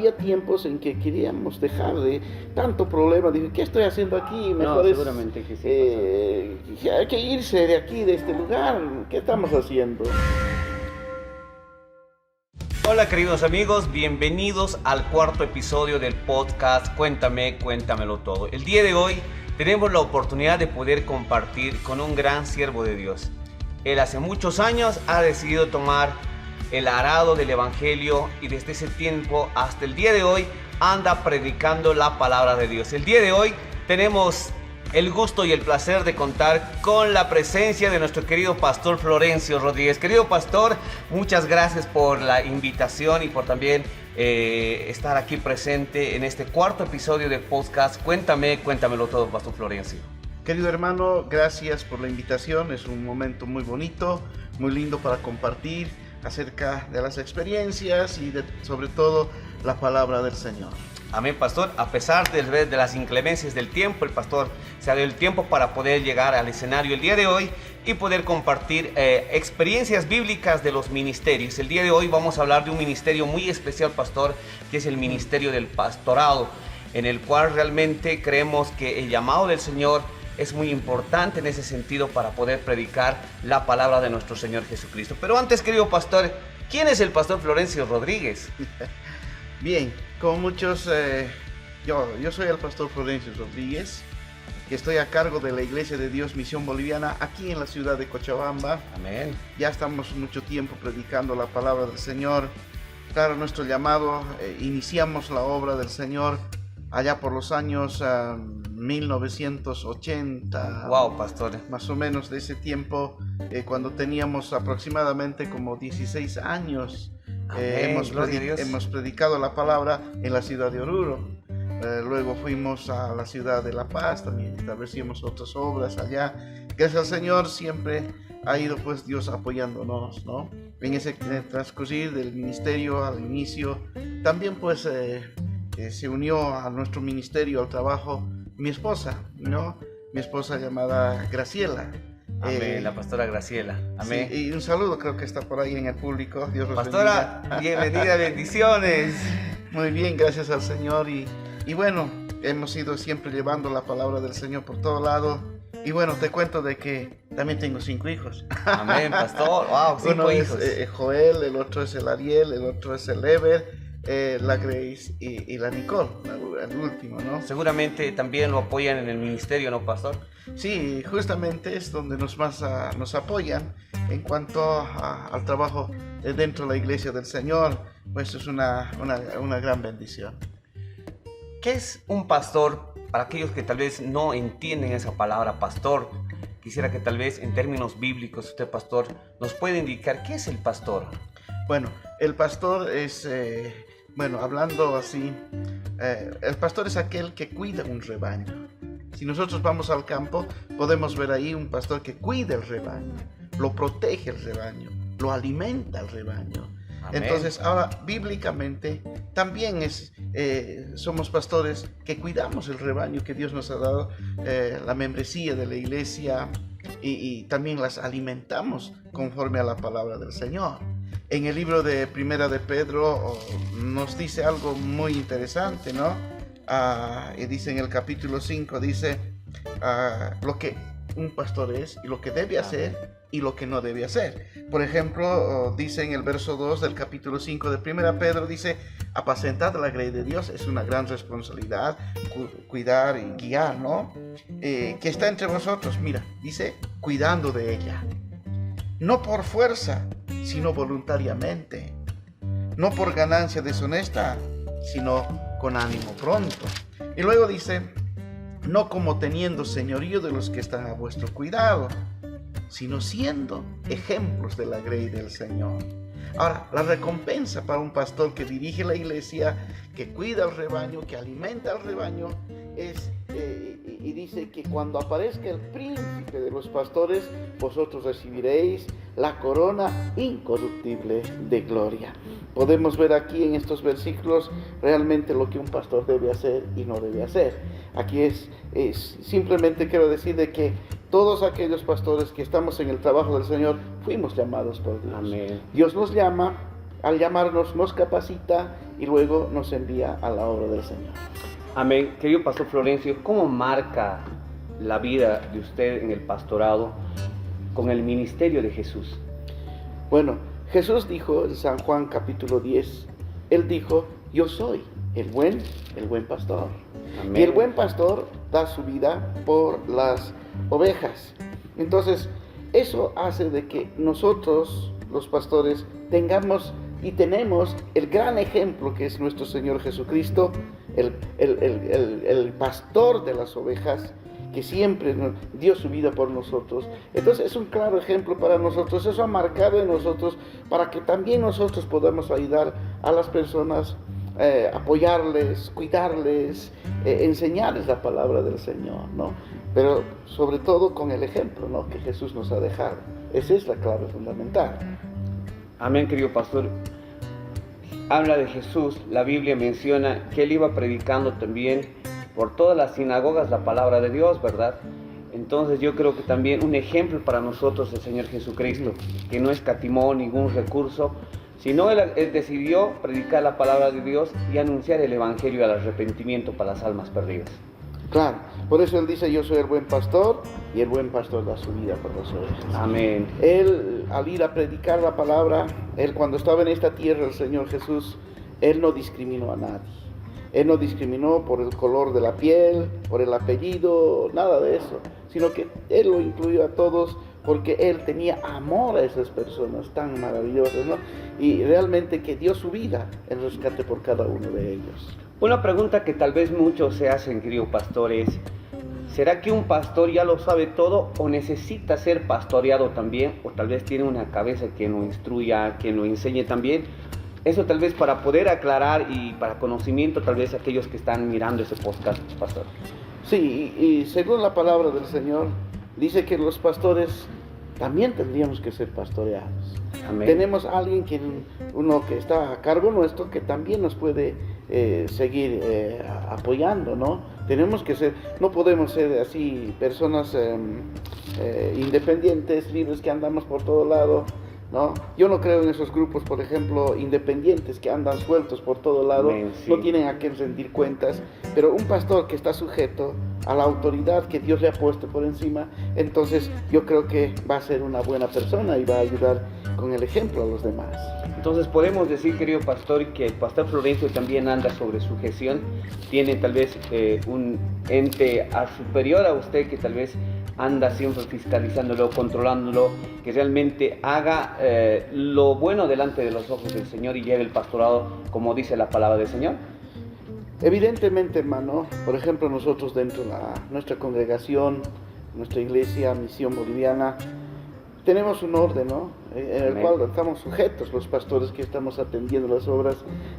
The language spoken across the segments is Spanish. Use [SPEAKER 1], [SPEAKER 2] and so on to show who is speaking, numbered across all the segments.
[SPEAKER 1] había tiempos en que queríamos dejar de tanto problema. Dije, ¿qué estoy haciendo aquí?
[SPEAKER 2] Mejor seguramente que sí,
[SPEAKER 1] hay que irse de aquí, de este lugar. ¿Qué estamos haciendo?
[SPEAKER 2] Hola queridos amigos, bienvenidos al cuarto episodio del podcast Cuéntamelo todo. El día de hoy tenemos la oportunidad de poder compartir con un gran siervo de Dios. Él hace muchos años ha decidido tomar el arado del evangelio y desde ese tiempo hasta el día de hoy anda predicando la palabra de Dios. El día de hoy tenemos el gusto y el placer de contar con la presencia de nuestro querido pastor Florencio Rodríguez. Querido pastor, muchas gracias por la invitación y por también estar aquí presente en este cuarto episodio del podcast Cuéntamelo todo, pastor Florencio.
[SPEAKER 1] Querido hermano, gracias por la invitación. Es un momento muy bonito, muy lindo para compartir acerca de las experiencias y sobre todo la palabra del Señor.
[SPEAKER 2] Amén, pastor. A pesar de las inclemencias del tiempo, el pastor se ha dado el tiempo para poder llegar al escenario el día de hoy y poder compartir experiencias bíblicas de los ministerios. El día de hoy vamos a hablar de un ministerio muy especial, pastor, que es el ministerio del pastorado, en el cual realmente creemos que el llamado del Señor es muy importante en ese sentido para poder predicar la palabra de nuestro Señor Jesucristo. Pero antes, querido pastor, ¿quién es el pastor Florencio Rodríguez?
[SPEAKER 1] Bien, como muchos, yo soy el pastor Florencio Rodríguez, que estoy a cargo de la Iglesia de Dios Misión Boliviana aquí en la ciudad de Cochabamba.
[SPEAKER 2] Amén.
[SPEAKER 1] Ya estamos mucho tiempo predicando la palabra del Señor. Claro, nuestro llamado, iniciamos la obra del Señor allá por los años 1980.
[SPEAKER 2] Wow, pastor.
[SPEAKER 1] Más o menos de ese tiempo, cuando teníamos aproximadamente como 16 años. Hemos predicado la palabra en la ciudad de Oruro. Luego fuimos a la ciudad de La Paz, también establecimos otras obras allá. Gracias al Señor siempre ha ido pues Dios apoyándonos, ¿no? En ese transcurrir del ministerio al inicio, también pues se unió a nuestro ministerio, al trabajo, mi esposa, ¿no? Mi esposa llamada Graciela.
[SPEAKER 2] Amén, la pastora Graciela. Amén.
[SPEAKER 1] Sí, y un saludo, creo que está por ahí en el público. Dios los
[SPEAKER 2] pastora, bendiga. Bienvenida, bendiciones.
[SPEAKER 1] Muy bien, gracias al Señor. Y bueno, hemos ido siempre llevando la palabra del Señor por todo lado. Y bueno, te cuento de que también tengo 5 hijos.
[SPEAKER 2] Amén, pastor. Wow, 5 hijos.
[SPEAKER 1] Es Joel, el otro es el Ariel, el otro es el Ever, la Grace y la Nicole, el último, ¿no?
[SPEAKER 2] Seguramente también lo apoyan en el ministerio, ¿no, pastor?
[SPEAKER 1] Sí, justamente es donde nos apoyan en cuanto al trabajo dentro de la iglesia del Señor. Pues es una gran bendición.
[SPEAKER 2] ¿Qué es un pastor? Para aquellos que tal vez no entienden esa palabra pastor, quisiera que tal vez en términos bíblicos usted, pastor, nos puede indicar qué es el pastor.
[SPEAKER 1] Bueno, el pastor es, hablando así, el pastor es aquel que cuida un rebaño. Si nosotros vamos al campo, podemos ver ahí un pastor que cuida el rebaño, lo protege el rebaño, lo alimenta el rebaño. Amén. Entonces, ahora, bíblicamente, también somos pastores que cuidamos el rebaño que Dios nos ha dado, la membresía de la iglesia, y también las alimentamos conforme a la palabra del Señor. En el libro de Primera de Pedro nos dice algo muy interesante, ¿no? Y dice en el capítulo 5, dice lo que un pastor es y lo que debe hacer y lo que no debe hacer. Por ejemplo, dice en el verso 2 del capítulo 5 de Primera Pedro, dice: apacentar la grey de Dios es una gran responsabilidad, cuidar y guiar, ¿no? Que está entre vosotros, mira, dice, cuidando de ella. No por fuerza, sino voluntariamente. No por ganancia deshonesta, sino con ánimo pronto. Y luego dice: no como teniendo señorío de los que están a vuestro cuidado, sino siendo ejemplos de la grey del Señor. Ahora, la recompensa para un pastor que dirige la iglesia, que cuida al rebaño, que alimenta al rebaño, es, y dice que cuando aparezca el príncipe de los pastores, vosotros recibiréis la corona incorruptible de gloria. Podemos ver aquí en estos versículos realmente lo que un pastor debe hacer y no debe hacer. Aquí es simplemente quiero decir de que todos aquellos pastores que estamos en el trabajo del Señor fuimos llamados por Dios.
[SPEAKER 2] Amén.
[SPEAKER 1] Dios nos llama, al llamarnos nos capacita y luego nos envía a la obra del Señor.
[SPEAKER 2] Amén. Querido Pastor Florencio, ¿cómo marca la vida de usted en el pastorado con el ministerio de Jesús?
[SPEAKER 1] Bueno, Jesús dijo en San Juan capítulo 10, Él dijo, yo soy el buen pastor.
[SPEAKER 2] Amén.
[SPEAKER 1] Y el buen pastor da su vida por las ovejas. Entonces, eso hace de que nosotros, los pastores, tengamos y tenemos el gran ejemplo que es nuestro Señor Jesucristo, el pastor de las ovejas, que siempre dio su vida por nosotros. Entonces es un claro ejemplo para nosotros. Eso ha marcado en nosotros para que también nosotros podamos ayudar a las personas, apoyarles, cuidarles, enseñarles la palabra del Señor, ¿no? Pero sobre todo con el ejemplo, ¿no?, que Jesús nos ha dejado. Esa es la clave fundamental.
[SPEAKER 2] Amén, querido pastor. Habla de Jesús, la Biblia menciona que Él iba predicando también por todas las sinagogas la palabra de Dios, ¿verdad? Entonces yo creo que también un ejemplo para nosotros el Señor Jesucristo, que no escatimó ningún recurso, sino él decidió predicar la palabra de Dios y anunciar el evangelio al arrepentimiento para las almas perdidas.
[SPEAKER 1] Claro, por eso Él dice, yo soy el buen pastor, y el buen pastor da su vida por las ovejas.
[SPEAKER 2] Amén.
[SPEAKER 1] Él, al ir a predicar la palabra, Él cuando estaba en esta tierra, el Señor Jesús, Él no discriminó a nadie. Él no discriminó por el color de la piel, por el apellido, nada de eso, sino que Él lo incluyó a todos porque Él tenía amor a esas personas tan maravillosas, ¿no? Y realmente que dio su vida en rescate por cada uno de ellos.
[SPEAKER 2] Una pregunta que tal vez muchos se hacen, querido pastor, es: ¿será que un pastor ya lo sabe todo o necesita ser pastoreado también? O tal vez tiene una cabeza que lo instruya, que lo enseñe también. Eso tal vez para poder aclarar y para conocimiento tal vez aquellos que están mirando ese podcast, pastor.
[SPEAKER 1] Sí, y según la palabra del Señor, dice que los pastores también tendríamos que ser pastoreados.
[SPEAKER 2] Amén.
[SPEAKER 1] Tenemos a alguien uno que está a cargo nuestro que también nos puede seguir apoyando, ¿no? Tenemos que ser, no podemos ser así personas independientes, libres, que andamos por todo lado, ¿no? Yo no creo en esos grupos, por ejemplo, independientes que andan sueltos por todo lado.
[SPEAKER 2] Amén, sí.
[SPEAKER 1] No tienen a quien rendir cuentas, pero un pastor que está sujeto a la autoridad que Dios le ha puesto por encima, entonces yo creo que va a ser una buena persona y va a ayudar con el ejemplo a los demás.
[SPEAKER 2] Entonces podemos decir, querido pastor, que el pastor Florencio también anda sobre sujeción, tiene tal vez un ente superior a usted que tal vez anda siempre fiscalizándolo, controlándolo, que realmente haga lo bueno delante de los ojos del Señor y lleve el pastorado como dice la palabra del Señor.
[SPEAKER 1] Evidentemente, hermano, por ejemplo, nosotros dentro de nuestra congregación, nuestra iglesia, Misión Boliviana, tenemos un orden, ¿no?, en el cual estamos sujetos los pastores que estamos atendiendo las obras.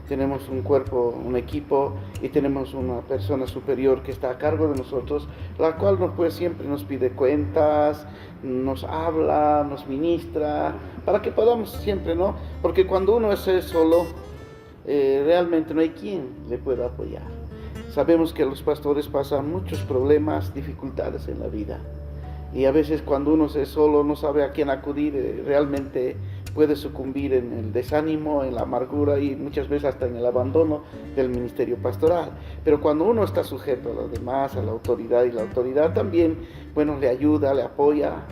[SPEAKER 1] Tenemos un cuerpo, un equipo, y tenemos una persona superior que está a cargo de nosotros, la cual siempre nos pide cuentas, nos habla, nos ministra, para que podamos siempre, ¿no? Porque cuando uno es solo, realmente no hay quien le pueda apoyar. Sabemos que los pastores pasan muchos problemas, dificultades en la vida. Y a veces cuando uno es solo, no sabe a quién acudir, realmente puede sucumbir en el desánimo, en la amargura y muchas veces hasta en el abandono del ministerio pastoral. Pero cuando uno está sujeto a los demás, a la autoridad, y la autoridad también, le ayuda, le apoya,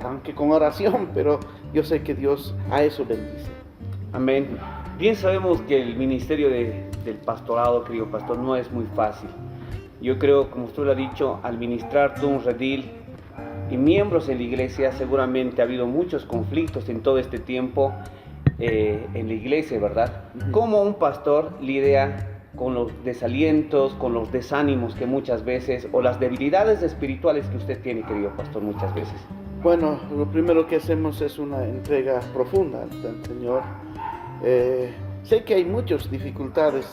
[SPEAKER 1] aunque con oración, pero yo sé que Dios a eso bendice.
[SPEAKER 2] Amén. Bien sabemos que el ministerio del pastorado, querido pastor, no es muy fácil. Yo creo, como usted lo ha dicho, al ministrar todo un redil y miembros en la iglesia, seguramente ha habido muchos conflictos en todo este tiempo en la iglesia, ¿verdad? ¿Cómo un pastor lidia con los desalientos, con los desánimos que muchas veces, o las debilidades espirituales que usted tiene, querido pastor, muchas veces?
[SPEAKER 1] Bueno, lo primero que hacemos es una entrega profunda al Señor. Sé que hay muchas dificultades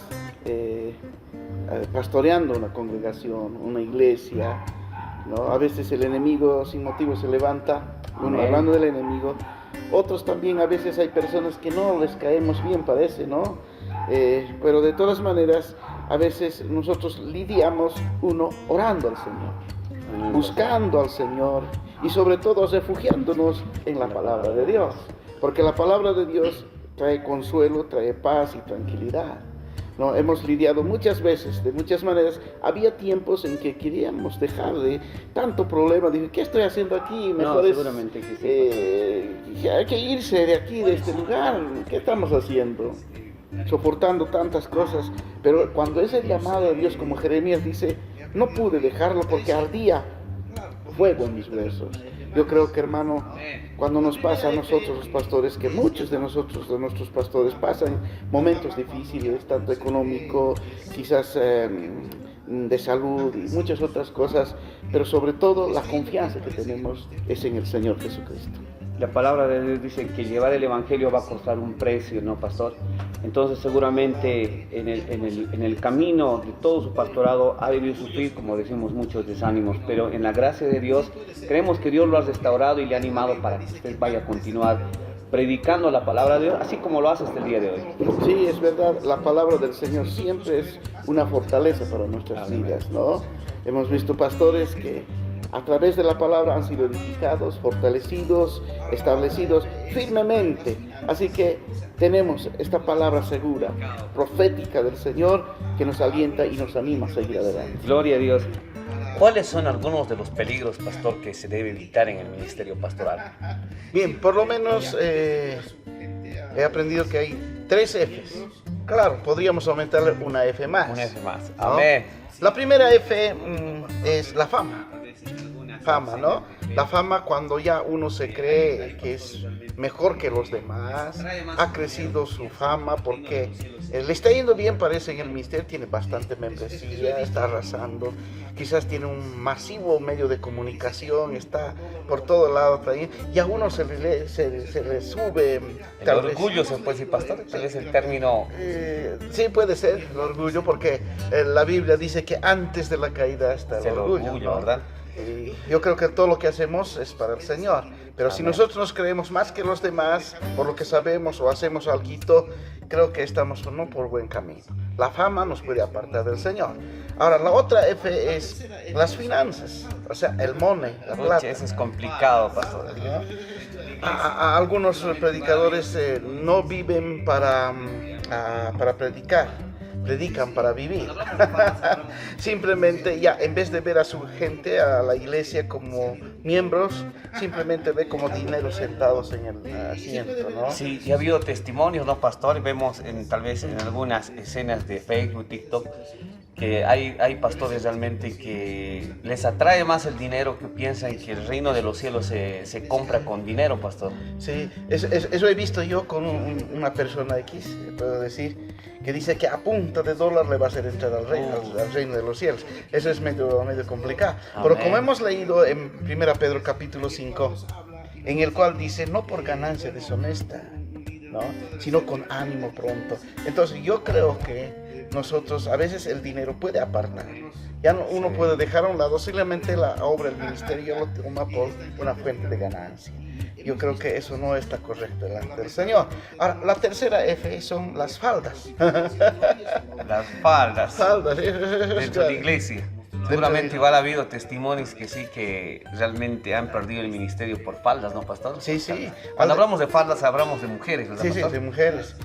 [SPEAKER 1] pastoreando una congregación, una iglesia, ¿no? A veces el enemigo sin motivo se levanta, hablando del enemigo. Otros también, a veces hay personas que no les caemos bien, parece, ¿no? Pero de todas maneras, a veces nosotros lidiamos orando al Señor, buscando al Señor y sobre todo refugiándonos en la palabra de Dios, porque la palabra de Dios trae consuelo, trae paz y tranquilidad. ¿no? Hemos lidiado muchas veces, de muchas maneras. Había tiempos en que queríamos dejar de tanto problema. Dije, ¿qué estoy haciendo aquí? Mejor
[SPEAKER 2] seguramente que sí.
[SPEAKER 1] hay que irse de aquí, de este lugar. ¿Qué estamos haciendo? Soportando tantas cosas. Pero cuando es el llamado de Dios, como Jeremías dice, no pude dejarlo porque ardía fuego en mis huesos. Yo creo que, hermano, cuando nos pasa a nosotros los pastores, que muchos de nosotros, de nuestros pastores, pasan momentos difíciles, tanto económico, quizás de salud y muchas otras cosas, pero sobre todo la confianza que tenemos es en el Señor Jesucristo.
[SPEAKER 2] La palabra de Dios dice que llevar el evangelio va a costar un precio, ¿no, pastor? Entonces seguramente en el camino de todo su pastorado ha debido sufrir, como decimos, muchos desánimos, pero en la gracia de Dios creemos que Dios lo ha restaurado y le ha animado para que usted vaya a continuar predicando la palabra de Dios, así como lo hace hasta el día de hoy.
[SPEAKER 1] Sí, es verdad, la palabra del Señor siempre es una fortaleza para nuestras vidas, ¿no? Hemos visto pastores que a través de la palabra han sido edificados, fortalecidos, establecidos firmemente. Así que tenemos esta palabra segura, profética del Señor, que nos alienta y nos anima a seguir adelante.
[SPEAKER 2] Gloria a Dios. ¿Cuáles son algunos de los peligros, pastor, que se debe evitar en el ministerio pastoral?
[SPEAKER 1] Bien, por lo menos he aprendido que hay 3 Fs. Claro, podríamos aumentarle una F más.
[SPEAKER 2] Una F más.
[SPEAKER 1] ¿No?
[SPEAKER 2] Amén.
[SPEAKER 1] La primera F es la fama. Fama, ¿no? La fama cuando ya uno se cree que es mejor que los demás, ha crecido su fama porque le está yendo bien, parece, en el ministerio, tiene bastante membresía, está arrasando, quizás tiene un masivo medio de comunicación, está por todo lado también, y a uno se le sube...
[SPEAKER 2] El orgullo, se puede decir, pastor, tal vez el término...
[SPEAKER 1] sí, puede ser el orgullo, porque la Biblia dice que antes de la caída está el orgullo, ¿no?
[SPEAKER 2] ¿Verdad?
[SPEAKER 1] Yo creo que todo lo que hacemos es para el Señor, pero si nosotros nos creemos más que los demás por lo que sabemos o hacemos algo, creo que estamos no por buen camino. La fama nos puede apartar del Señor. Ahora, la otra F es las finanzas, o sea, el money, la plata.
[SPEAKER 2] Eso es complicado, pastor.
[SPEAKER 1] Algunos predicadores no viven para predicar. Predican para vivir. Simplemente ya, en vez de ver a su gente, a la iglesia como miembros, simplemente ve como dinero sentados en el asiento, ¿no?
[SPEAKER 2] Sí, y ha habido testimonios, ¿no, pastor? Vemos tal vez en algunas escenas de Facebook, TikTok, que hay pastores realmente que les atrae más el dinero, que piensan que el reino de los cielos se compra con dinero, pastor.
[SPEAKER 1] Sí, eso he visto yo con una persona X, puedo decir, que dice que a punta de dólar le va a hacer entrar al reino de los cielos. Eso es medio complicado.
[SPEAKER 2] Amén.
[SPEAKER 1] Pero como hemos leído en 1 Pedro capítulo 5, en el cual dice, no por ganancia deshonesta, ¿no?, sino con ánimo pronto. Entonces yo creo que nosotros, a veces el dinero puede apartar. Ya uno puede dejar a un lado, simplemente la obra del ministerio lo toma por una fuente de ganancia. Yo creo que eso no está correcto delante del Señor. Ahora, la tercera F son las faldas.
[SPEAKER 2] Las faldas.
[SPEAKER 1] Faldas.
[SPEAKER 2] Dentro de la iglesia. Seguramente igual ha habido testimonios que sí, que realmente han perdido el ministerio por faldas, ¿no, pastor?
[SPEAKER 1] Sí, sí.
[SPEAKER 2] Cuando hablamos de faldas, hablamos de mujeres, ¿verdad,
[SPEAKER 1] sí,
[SPEAKER 2] pastor?
[SPEAKER 1] Sí, de mujeres.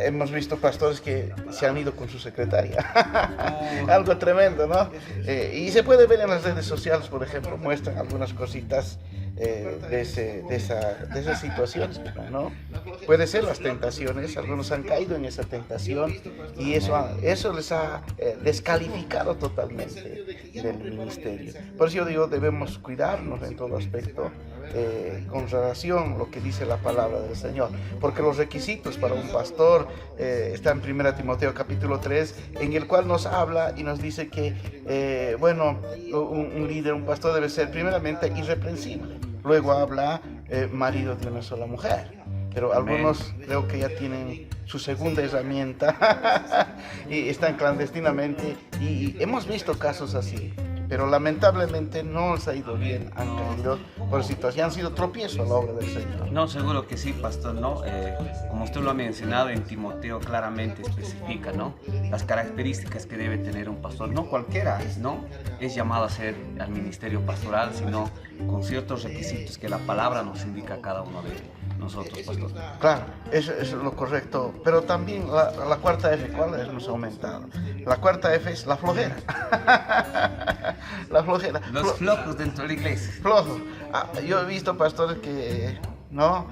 [SPEAKER 1] Hemos visto pastores que se han ido con su secretaria. Algo tremendo, ¿no? Y se puede ver en las redes sociales, por ejemplo, muestran algunas cositas de esas situaciones, ¿no? Puede ser las tentaciones, algunos han caído en esa tentación y eso les ha descalificado totalmente del ministerio. Por eso yo digo, debemos cuidarnos en todo aspecto, con relación a lo que dice la palabra del Señor, porque los requisitos para un pastor está en 1 Timoteo capítulo 3, en el cual nos habla y nos dice que un líder, un pastor debe ser primeramente irreprensible, luego habla marido de una sola mujer. Pero algunos creo que ya tienen su segunda herramienta y están clandestinamente, y hemos visto casos así, pero lamentablemente no les ha ido bien, han caído por situación, han sido tropiezo a la obra del Señor.
[SPEAKER 2] No, seguro que sí, pastor, ¿no? Como usted lo ha mencionado, en Timoteo claramente especifica, ¿no?, las características que debe tener un pastor. No cualquiera, ¿no?, es llamado a ser al ministerio pastoral, sino con ciertos requisitos que la palabra nos indica a cada uno de ellos, ¿no? nosotros, pastor.
[SPEAKER 1] Claro, eso es lo correcto. Pero también la cuarta F, ¿cuál hemos aumentado? La cuarta F es la flojera. La flojera.
[SPEAKER 2] Los flojos dentro de la iglesia.
[SPEAKER 1] Flojos. Yo he visto pastores que no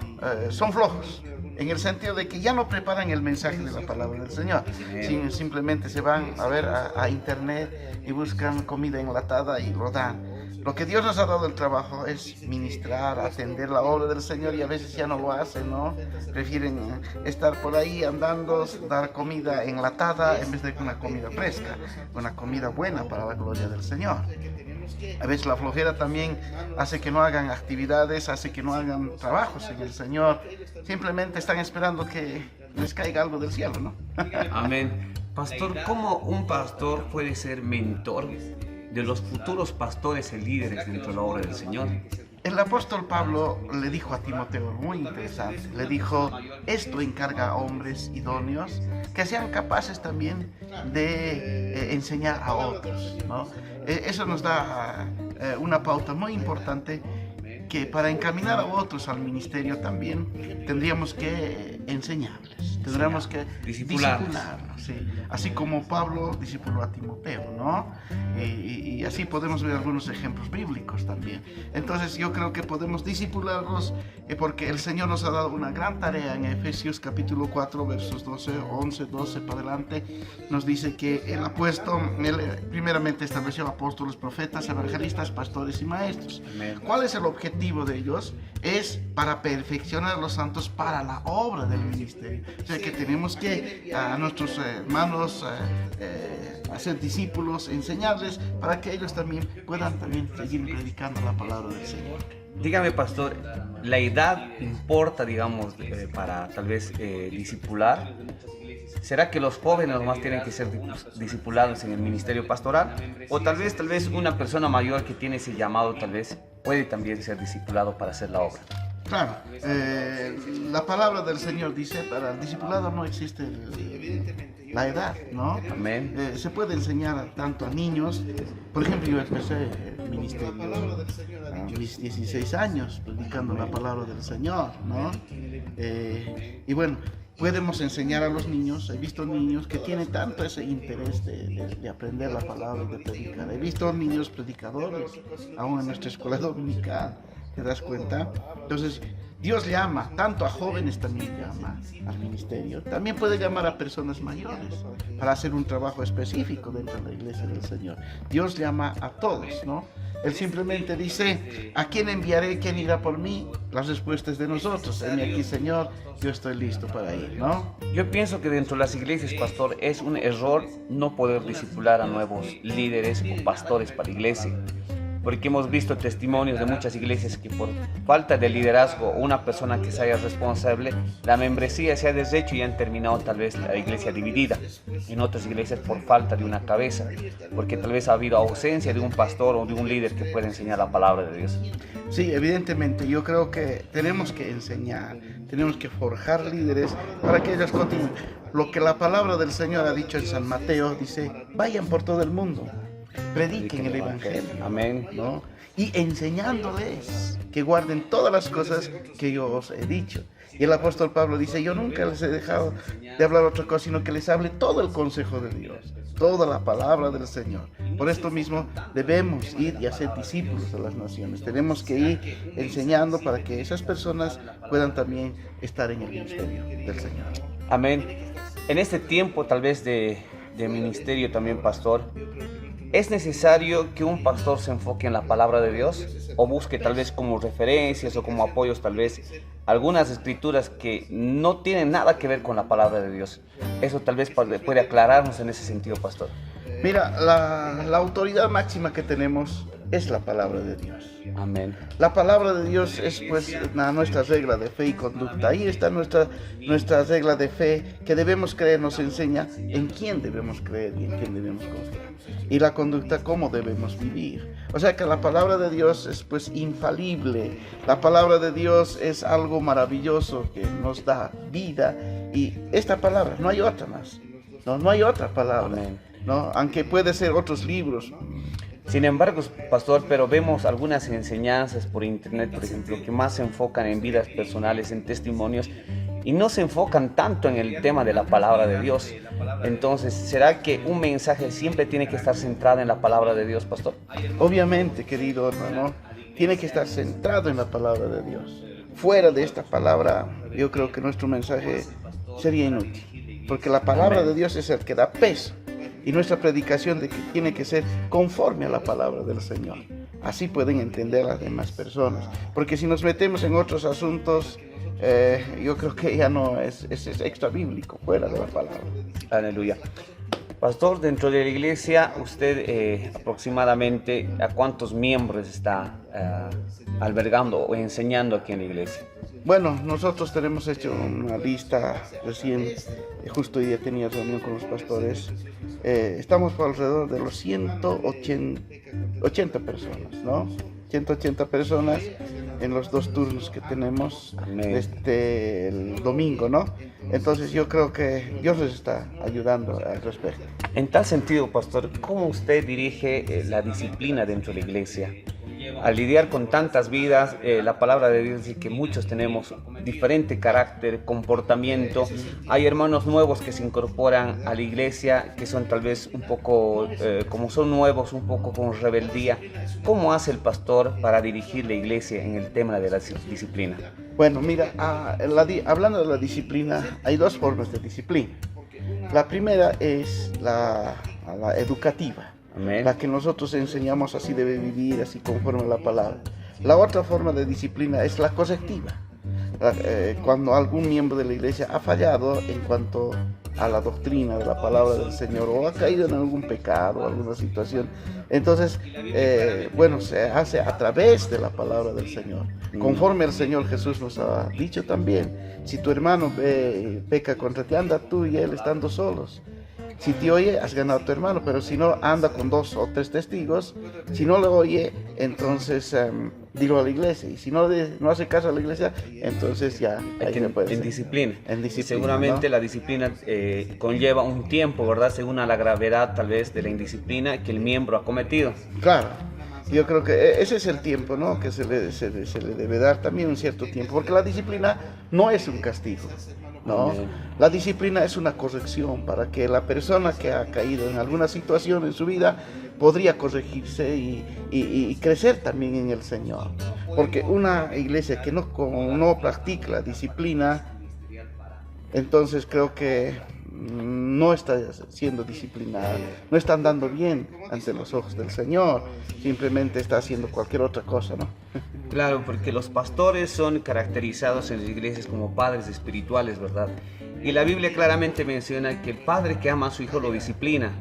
[SPEAKER 1] son flojos. En el sentido de que ya no preparan el mensaje de la palabra del Señor. Simplemente se van a ver a internet y buscan comida enlatada y lo dan. Lo que Dios nos ha dado el trabajo es ministrar, atender la obra del Señor, y a veces ya no lo hacen, ¿no? Prefieren estar por ahí andando, dar comida enlatada en vez de una comida fresca, una comida buena para la gloria del Señor. A veces la flojera también hace que no hagan actividades, hace que no hagan trabajos en el Señor. Simplemente están esperando que les caiga algo del cielo, ¿no?
[SPEAKER 2] Amén. Pastor, ¿cómo un pastor puede ser mentor de los futuros pastores y líderes dentro de la obra del Señor?
[SPEAKER 1] El apóstol Pablo le dijo a Timoteo, muy interesante, le dijo: esto encarga a hombres idóneos que sean capaces también de enseñar a otros, ¿no? Eso nos da una pauta muy importante, que para encaminar a otros al ministerio también tendríamos que enseñarles, tendríamos que discipularlos, sí. Así como Pablo discipuló a Timoteo, ¿no? Y así podemos ver algunos ejemplos bíblicos también. Entonces yo creo que podemos discipularlos porque el Señor nos ha dado una gran tarea. En Efesios capítulo 4 versos 11, 12 para adelante nos dice que Él ha puesto, Él primeramente estableció apóstoles, profetas, evangelistas, pastores y maestros. ¿Cuál es el objetivo de ellos? Es para perfeccionar a los santos para la obra del ministerio. O sea que tenemos que a nuestros hermanos hacer discípulos, enseñarles para que ellos también puedan seguir predicando la palabra del Señor.
[SPEAKER 2] Dígame, pastor, ¿la edad importa, digamos, para tal vez discipular? ¿Será que los jóvenes nomás tienen que ser discipulados en el ministerio pastoral? ¿O tal vez una persona mayor que tiene ese llamado tal vez puede también ser discipulado para hacer la obra?
[SPEAKER 1] Claro, la palabra del Señor dice: para el discipulado no existe la edad, ¿no?
[SPEAKER 2] Amén.
[SPEAKER 1] Se puede enseñar tanto a niños. Por ejemplo, yo empecé el ministerio a mis 16 años predicando la palabra del Señor, ¿no? Y bueno, podemos enseñar a los niños. He visto niños que tienen tanto ese interés de aprender la palabra y de predicar. He visto niños predicadores, aún en nuestra escuela dominical. ¿Te das cuenta? Entonces, Dios llama tanto a jóvenes, también llama al ministerio. También puede llamar a personas mayores para hacer un trabajo específico dentro de la iglesia del Señor. Dios llama a todos, ¿no? Él simplemente dice: ¿a quién enviaré? ¿Quién irá por mí? La respuesta es de nosotros. Heme aquí, Señor, yo estoy listo para ir, ¿no?
[SPEAKER 2] Yo pienso que dentro de las iglesias, pastor, es un error no poder discipular a nuevos líderes o pastores para la iglesia. Porque hemos visto testimonios de muchas iglesias que por falta de liderazgo o una persona que se haya responsable, la membresía se ha deshecho y han terminado tal vez la iglesia dividida. En otras iglesias por falta de una cabeza, porque tal vez ha habido ausencia de un pastor o de un líder que pueda enseñar la palabra de Dios.
[SPEAKER 1] Sí, evidentemente, yo creo que tenemos que enseñar, tenemos que forjar líderes para que ellos continúen. Lo que la palabra del Señor ha dicho en San Mateo, dice: vayan por todo el mundo, prediquen el evangelio.
[SPEAKER 2] Amén.
[SPEAKER 1] ¿No? Y enseñándoles que guarden todas las cosas que yo os he dicho. Y el apóstol Pablo dice: yo nunca les he dejado de hablar otra cosa, sino que les hable todo el consejo de Dios, toda la palabra del Señor. Por esto mismo debemos ir y hacer discípulos de las naciones. Tenemos que ir enseñando para que esas personas puedan también estar en el ministerio del Señor.
[SPEAKER 2] Amén. En este tiempo tal vez de ministerio también, pastor, ¿es necesario que un pastor se enfoque en la palabra de Dios o busque tal vez como referencias o como apoyos tal vez algunas escrituras que no tienen nada que ver con la palabra de Dios? Eso tal vez puede aclararnos en ese sentido, pastor.
[SPEAKER 1] Mira, la autoridad máxima que tenemos es la palabra de Dios.
[SPEAKER 2] Amén.
[SPEAKER 1] La palabra de Dios es pues nuestra regla de fe y conducta. Ahí está nuestra regla de fe que debemos creer, nos enseña en quién debemos creer y en quién debemos confiar. Y la conducta, cómo debemos vivir. O sea que la palabra de Dios es pues infalible. La palabra de Dios es algo maravilloso que nos da vida. Y esta palabra, no hay otra más. No hay otra palabra.
[SPEAKER 2] Amén.
[SPEAKER 1] ¿No? Aunque puede ser otros libros.
[SPEAKER 2] Sin embargo, pastor, pero vemos algunas enseñanzas por internet, por ejemplo, que más se enfocan en vidas personales, en testimonios, y no se enfocan tanto en el tema de la palabra de Dios. Entonces, ¿será que un mensaje siempre tiene que estar centrado en la palabra de Dios, pastor?
[SPEAKER 1] Obviamente, querido hermano, tiene que estar centrado en la palabra de Dios. Fuera de esta palabra, yo creo que nuestro mensaje sería inútil, porque la palabra de Dios es el que da peso, y nuestra predicación tiene que ser conforme a la palabra del Señor. Así pueden entender las demás personas, porque si nos metemos en otros asuntos, yo creo que ya no es extra bíblico, fuera de la palabra.
[SPEAKER 2] Aleluya. Pastor, dentro de la iglesia, usted aproximadamente ¿a cuántos miembros está albergando o enseñando aquí en la iglesia?
[SPEAKER 1] Bueno, nosotros tenemos hecho una lista recién, justo hoy día tenía reunión con los pastores. Estamos por alrededor de los 180 personas, ¿no? 180 personas en los 2 turnos que tenemos el domingo, ¿no? Entonces yo creo que Dios les está ayudando al respecto.
[SPEAKER 2] En tal sentido, pastor, ¿cómo usted dirige la disciplina dentro de la iglesia? Al lidiar con tantas vidas, la palabra de Dios dice que muchos tenemos diferente carácter, comportamiento. Hay hermanos nuevos que se incorporan a la iglesia, que son tal vez un poco, como son nuevos, un poco con rebeldía. ¿Cómo hace el pastor para dirigir la iglesia en el tema de la disciplina?
[SPEAKER 1] Bueno, mira, hablando de la disciplina, hay 2 formas de disciplina. La primera es la educativa.
[SPEAKER 2] Amén.
[SPEAKER 1] La que nosotros enseñamos, así debe vivir, así conforme a la palabra. La otra forma de disciplina es la correctiva. Cuando algún miembro de la iglesia ha fallado en cuanto a la doctrina de la palabra del Señor o ha caído en algún pecado, alguna situación, entonces, se hace a través de la palabra del Señor. Conforme el Señor Jesús nos ha dicho también, si tu hermano peca contra ti, anda tú y él estando solos. Si te oye, has ganado a tu hermano, pero si no, anda con 2 o 3 testigos. Si no le oye, entonces dilo a la iglesia. Y si no hace caso a la iglesia, entonces ya ahí no puede ser.
[SPEAKER 2] Disciplina.
[SPEAKER 1] En disciplina.
[SPEAKER 2] Seguramente,
[SPEAKER 1] ¿no?
[SPEAKER 2] La disciplina conlleva un tiempo, ¿verdad? Según a la gravedad tal vez de la indisciplina que el miembro ha cometido.
[SPEAKER 1] Claro. Yo creo que ese es el tiempo, ¿no? Que se le debe dar también un cierto tiempo, porque la disciplina no es un castigo, ¿no?
[SPEAKER 2] Amén.
[SPEAKER 1] La disciplina es una corrección para que la persona que ha caído en alguna situación en su vida podría corregirse y crecer también en el Señor. Porque una iglesia que no practica la disciplina, entonces creo que no está siendo disciplinada, no está andando bien ante los ojos del Señor, simplemente está haciendo cualquier otra cosa, ¿no?
[SPEAKER 2] Claro, porque los pastores son caracterizados en las iglesias como padres espirituales, ¿verdad? Y la Biblia claramente menciona que el padre que ama a su hijo lo disciplina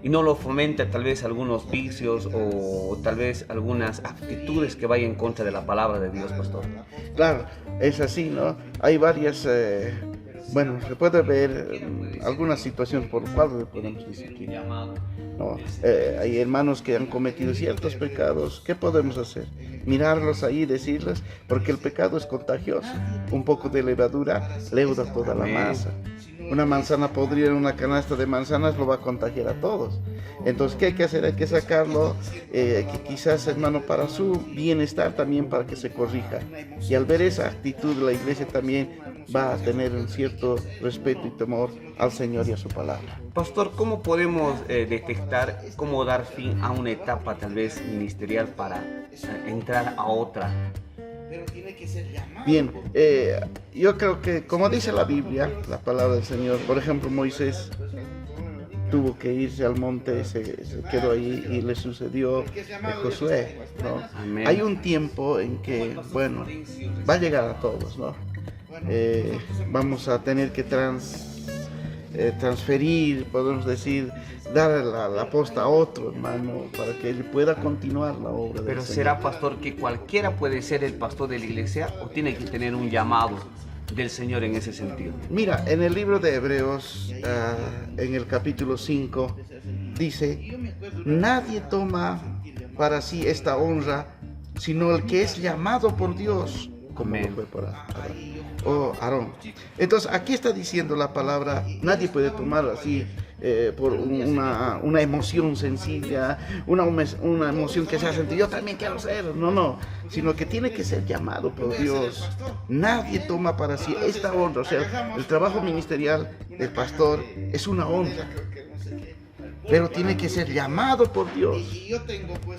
[SPEAKER 2] y no lo fomenta tal vez algunos vicios o tal vez algunas actitudes que vayan en contra de la palabra de Dios, pastor.
[SPEAKER 1] Claro, es así, ¿no? Hay varias, se puede ver algunas situaciones por las cuales podemos disciplinar, ¿no? Hay hermanos que han cometido ciertos pecados. ¿Qué podemos hacer? Mirarlos ahí y decirles, porque el pecado es contagioso. Un poco de levadura leuda toda la masa. Una manzana podrida en una canasta de manzanas lo va a contagiar a todos. Entonces, ¿qué hay que hacer? Hay que sacarlo, que quizás, hermano, para su bienestar también, para que se corrija. Y al ver esa actitud, la iglesia también va a tener un cierto respeto y temor al Señor y a su palabra.
[SPEAKER 2] Pastor, ¿cómo podemos detectar, cómo dar fin a una etapa tal vez ministerial para entrar a otra?
[SPEAKER 1] Bien, yo creo que, como dice la Biblia, la palabra del Señor, por ejemplo, Moisés tuvo que irse al monte, se quedó ahí y le sucedió a Josué, ¿no?
[SPEAKER 2] Amén.
[SPEAKER 1] Hay un tiempo en que, va a llegar a todos, ¿no? Vamos a tener que transferir, podemos decir, dar la posta a otro hermano para que él pueda continuar la obra del
[SPEAKER 2] Pero
[SPEAKER 1] Señor.
[SPEAKER 2] ¿será, pastor, que cualquiera puede ser el pastor de la iglesia o tiene que tener un llamado del Señor en ese sentido?
[SPEAKER 1] Mira, en el libro de Hebreos, en el capítulo 5, dice: nadie toma para sí esta honra, sino el que es llamado por Dios, como lo fue por Aarón. Entonces, aquí está diciendo la palabra, nadie puede tomar así por una emoción sencilla, una emoción que se ha sentido, yo también quiero ser, no, sino que tiene que ser llamado por Dios. Nadie toma para sí esta honra, o sea, el trabajo ministerial del pastor es una honra, pero tiene que ser llamado por Dios,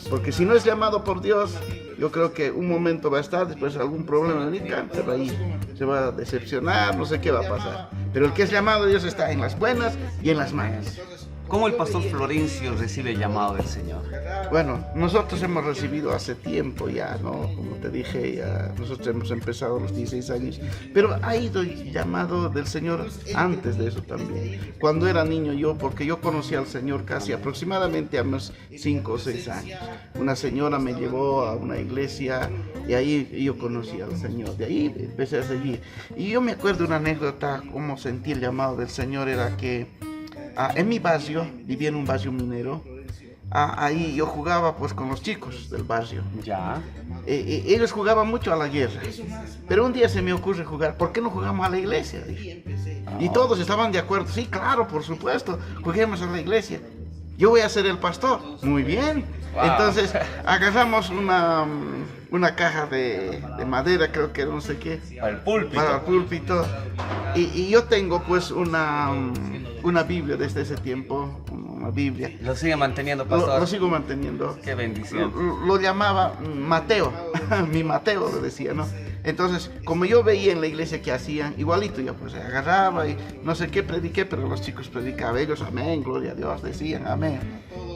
[SPEAKER 1] porque si no es llamado por Dios, yo creo que un momento va a estar, después algún problema se va a ir, se va a decepcionar, no sé qué va a pasar, pero el que es llamado de Dios está en las buenas y en las malas.
[SPEAKER 2] ¿Cómo el pastor Florencio recibe el llamado del Señor?
[SPEAKER 1] Bueno, nosotros hemos recibido hace tiempo ya, ¿no? Como te dije, ya nosotros hemos empezado a los 16 años, pero ha ido llamado del Señor antes de eso también. Cuando era niño yo, porque yo conocí al Señor casi aproximadamente a unos 5 o 6 años. Una señora me llevó a una iglesia y ahí yo conocí al Señor. De ahí empecé a seguir. Y yo me acuerdo una anécdota, cómo sentí el llamado del Señor, era que en mi barrio, vivía en un barrio minero, ahí yo jugaba pues con los chicos del barrio.
[SPEAKER 2] Ya.
[SPEAKER 1] Ellos jugaban mucho a la guerra, pero un día se me ocurre jugar, ¿por qué no jugamos a la iglesia? Dije. Y todos estaban de acuerdo, sí, claro, por supuesto, juguemos a la iglesia. Yo voy a ser el pastor. Muy bien. Wow. Entonces agarramos una caja de madera, creo que no sé qué.
[SPEAKER 2] Para el púlpito.
[SPEAKER 1] Para el púlpito. Y yo tengo pues una Biblia desde ese tiempo, una Biblia.
[SPEAKER 2] ¿Lo sigue manteniendo, pastor?
[SPEAKER 1] Lo sigo manteniendo.
[SPEAKER 2] Qué bendición.
[SPEAKER 1] Lo llamaba Mateo, mi Mateo lo decía, ¿no? Entonces, como yo veía en la iglesia que hacían, igualito yo pues agarraba y no sé qué prediqué, pero los chicos predicaban, ellos amén, gloria a Dios, decían amén.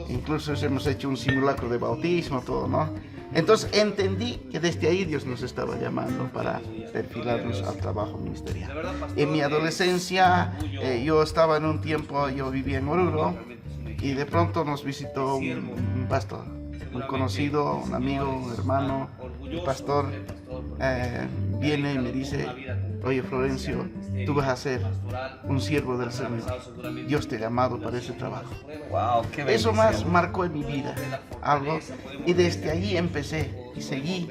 [SPEAKER 1] Incluso hemos hecho un simulacro de bautismo, todo, ¿no? Entonces entendí que desde ahí Dios nos estaba llamando para perfilarnos al trabajo ministerial. En mi adolescencia, yo estaba en un tiempo, yo vivía en Oruro, y de pronto nos visitó un pastor, un conocido, un amigo, un hermano, un pastor, viene y me dice, oye Florencio, tú vas a ser un siervo del Señor, Dios te ha llamado para ese trabajo.
[SPEAKER 2] Wow, qué bendición.
[SPEAKER 1] Eso más marcó en mi vida algo, y desde allí empecé y seguí,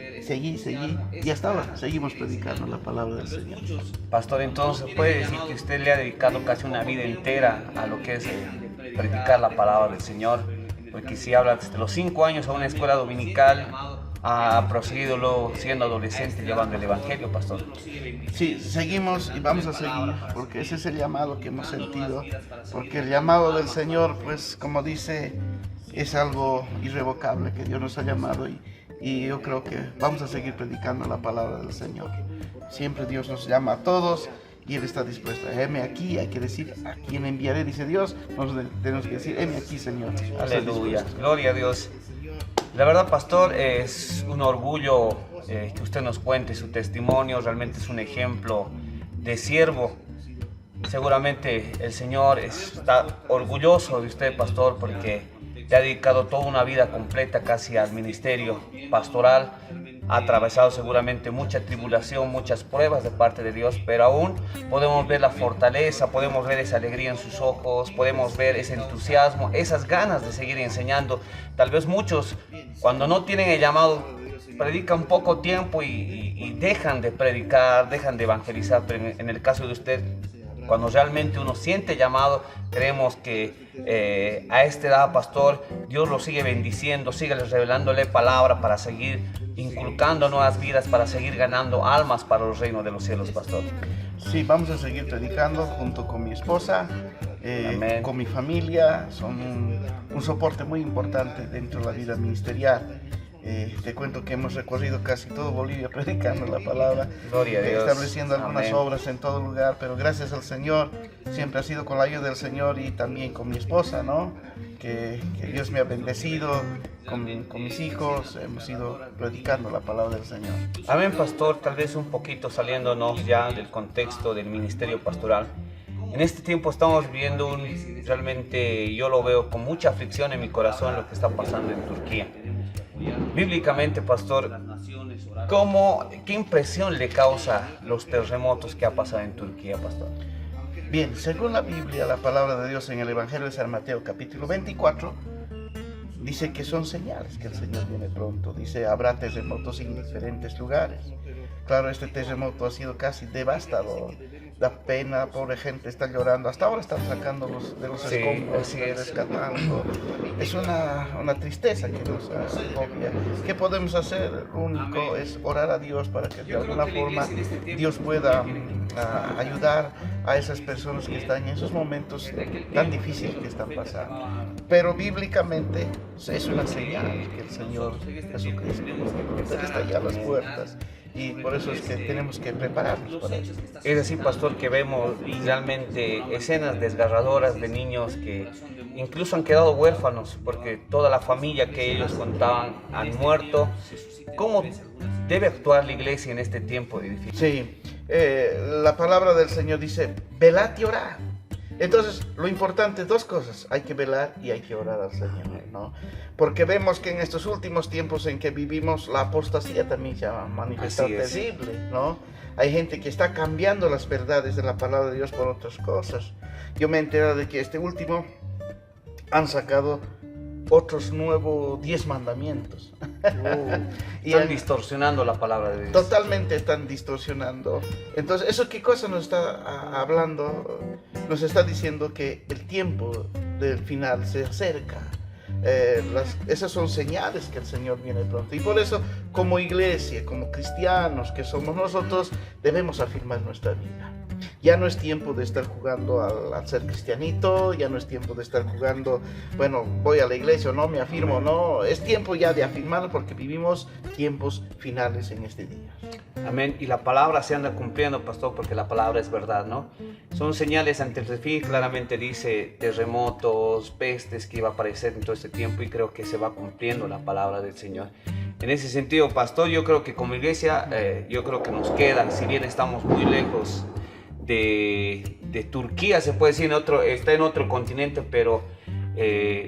[SPEAKER 1] y hasta ahora seguimos predicando la palabra del Señor.
[SPEAKER 2] Pastor, entonces puede decir que usted le ha dedicado casi una vida entera a lo que es predicar la palabra del Señor, porque si habla desde los 5 años a una escuela dominical, ha proseguido luego siendo adolescente llevando el evangelio, pastor.
[SPEAKER 1] Sí, seguimos y vamos a seguir, porque ese es el llamado que hemos sentido, porque el llamado del Señor, pues como dice, es algo irrevocable que Dios nos ha llamado, y yo creo que vamos a seguir predicando la palabra del Señor. Siempre Dios nos llama a todos y Él está dispuesto. Heme aquí, hay que decir, ¿a quién enviaré? Dice Dios, nosotros tenemos que decir, heme aquí, Señor.
[SPEAKER 2] Aleluya, gloria a Dios. La verdad, pastor, es un orgullo que usted nos cuente su testimonio. Realmente es un ejemplo de siervo. Seguramente el Señor está orgulloso de usted, pastor, porque te ha dedicado toda una vida completa casi al ministerio pastoral. Ha atravesado seguramente mucha tribulación, muchas pruebas de parte de Dios, pero aún podemos ver la fortaleza, podemos ver esa alegría en sus ojos, podemos ver ese entusiasmo, esas ganas de seguir enseñando. Tal vez muchos, cuando no tienen el llamado, predican poco tiempo y dejan de predicar, dejan de evangelizar, pero en el caso de usted, cuando realmente uno siente llamado, creemos que a esta edad, pastor, Dios lo sigue bendiciendo, sigue revelándole palabra para seguir inculcando nuevas vidas, para seguir ganando almas para los reinos de los cielos, pastor.
[SPEAKER 1] Sí, vamos a seguir predicando junto con mi esposa, con mi familia. Son un soporte muy importante dentro de la vida ministerial. Te cuento que hemos recorrido casi todo Bolivia predicando la palabra,
[SPEAKER 2] Gloria a Dios.
[SPEAKER 1] Estableciendo algunas
[SPEAKER 2] Amén.
[SPEAKER 1] obras en todo lugar, pero gracias al Señor, siempre ha sido con la ayuda del Señor, y también con mi esposa, ¿no? Que Dios me ha bendecido, con mis hijos, hemos ido predicando la palabra del Señor.
[SPEAKER 2] Amén, pastor. Tal vez un poquito saliéndonos ya del contexto del ministerio pastoral. En este tiempo estamos viviendo realmente yo lo veo con mucha aflicción en mi corazón lo que está pasando en Turquía. Bíblicamente, pastor, ¿qué impresión le causa los terremotos que ha pasado en Turquía, pastor?
[SPEAKER 1] Bien, según la Biblia, la palabra de Dios en el Evangelio de San Mateo, capítulo 24, dice que son señales que el Señor viene pronto. Dice, habrá terremotos en diferentes lugares. Claro, este terremoto ha sido casi devastador. da pena, pobre gente está llorando. Hasta ahora están sacando de los escombros, rescatando. Es una tristeza que nos agobia. ¿Qué podemos hacer? Lo único es orar a Dios para que de alguna forma Dios pueda ayudar a esas personas que están en esos momentos tan difíciles que están pasando. Pero bíblicamente es una señal que el Señor Jesucristo está allá a las puertas. Y por eso es que tenemos que prepararnos para eso.
[SPEAKER 2] Es así, pastor, que vemos realmente escenas desgarradoras de niños que incluso han quedado huérfanos porque toda la familia que ellos contaban han muerto. ¿Cómo debe actuar la iglesia en este tiempo difícil?
[SPEAKER 1] Sí, la palabra del Señor dice, velad y orad. Entonces, lo importante, dos cosas, hay que velar y hay que orar al Señor, ¿no? Porque vemos que en estos últimos tiempos en que vivimos, la apostasía también se ha manifestado terrible, ¿no? Hay gente que está cambiando las verdades de la palabra de Dios por otras cosas. Yo me he enterado de que este último han sacado otros nuevos 10 mandamientos.
[SPEAKER 2] Y están distorsionando la palabra de Dios.
[SPEAKER 1] Totalmente están distorsionando. Entonces, ¿eso qué cosa nos está hablando? Nos está diciendo que el tiempo del final se acerca. Esas son señales que el Señor viene pronto. Y por eso, como iglesia, como cristianos que somos nosotros, debemos afirmar nuestra vida. Ya no es tiempo de estar jugando al ser cristianito, ya no es tiempo de estar jugando, bueno, voy a la iglesia o no, me afirmo o no. Es tiempo ya de afirmar porque vivimos tiempos finales en este día.
[SPEAKER 2] Amén. Y la palabra se anda cumpliendo, pastor, porque la palabra es verdad, ¿no? Son señales ante el fin, claramente dice terremotos, pestes que iba a aparecer en todo este tiempo y creo que se va cumpliendo la palabra del Señor. En ese sentido, pastor, yo creo que como iglesia, yo creo que nos queda, si bien estamos muy lejos de Turquía, se puede decir, está en otro continente, pero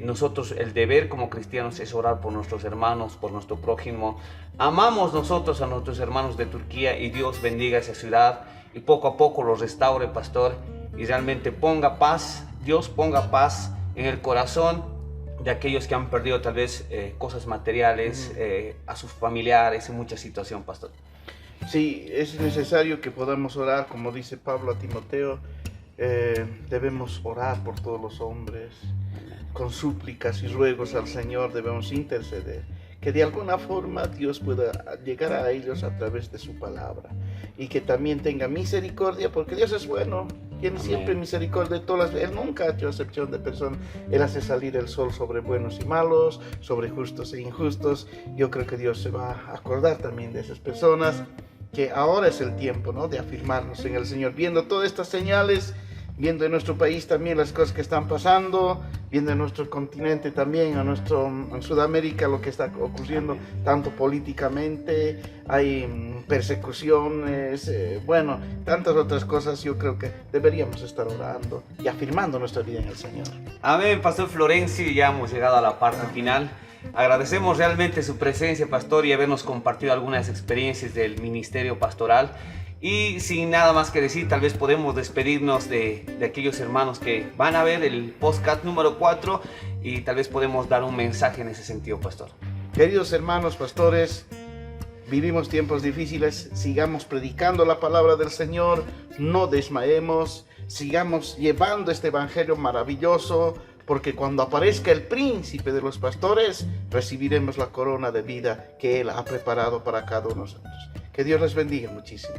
[SPEAKER 2] nosotros el deber como cristianos es orar por nuestros hermanos, por nuestro prójimo. Amamos nosotros a nuestros hermanos de Turquía y Dios bendiga esa ciudad y poco a poco los restaure, pastor, y realmente ponga paz, Dios ponga paz en el corazón de aquellos que han perdido tal vez cosas materiales, a sus familiares en mucha situación, pastor.
[SPEAKER 1] Sí, es necesario que podamos orar, como dice Pablo a Timoteo, debemos orar por todos los hombres, con súplicas y ruegos al Señor debemos interceder, que de alguna forma Dios pueda llegar a ellos a través de su palabra y que también tenga misericordia, porque Dios es bueno, tiene siempre misericordia de todas las. Él nunca ha hecho excepción de personas, Él hace salir el sol sobre buenos y malos, sobre justos e injustos. Yo creo que Dios se va a acordar también de esas personas, que ahora es el tiempo, ¿no?, de afirmarnos en el Señor, viendo todas estas señales, viendo en nuestro país también las cosas que están pasando, viendo en nuestro continente también, en Sudamérica lo que está ocurriendo, tanto políticamente, hay persecuciones, bueno, tantas otras cosas. Yo creo que deberíamos estar orando y afirmando nuestra vida en el Señor.
[SPEAKER 2] Amén, Pastor Florencio, ya hemos llegado a la parte final. Agradecemos realmente su presencia, pastor, y habernos compartido algunas experiencias del ministerio pastoral. Y sin nada más que decir, tal vez podemos despedirnos de aquellos hermanos que van a ver el podcast número 4 y tal vez podemos dar un mensaje en ese sentido, pastor.
[SPEAKER 1] Queridos hermanos pastores, vivimos tiempos difíciles, sigamos predicando la palabra del Señor, no desmayemos, sigamos llevando este evangelio maravilloso, porque cuando aparezca el príncipe de los pastores, recibiremos la corona de vida que Él ha preparado para cada uno de nosotros. Que Dios les bendiga muchísimo.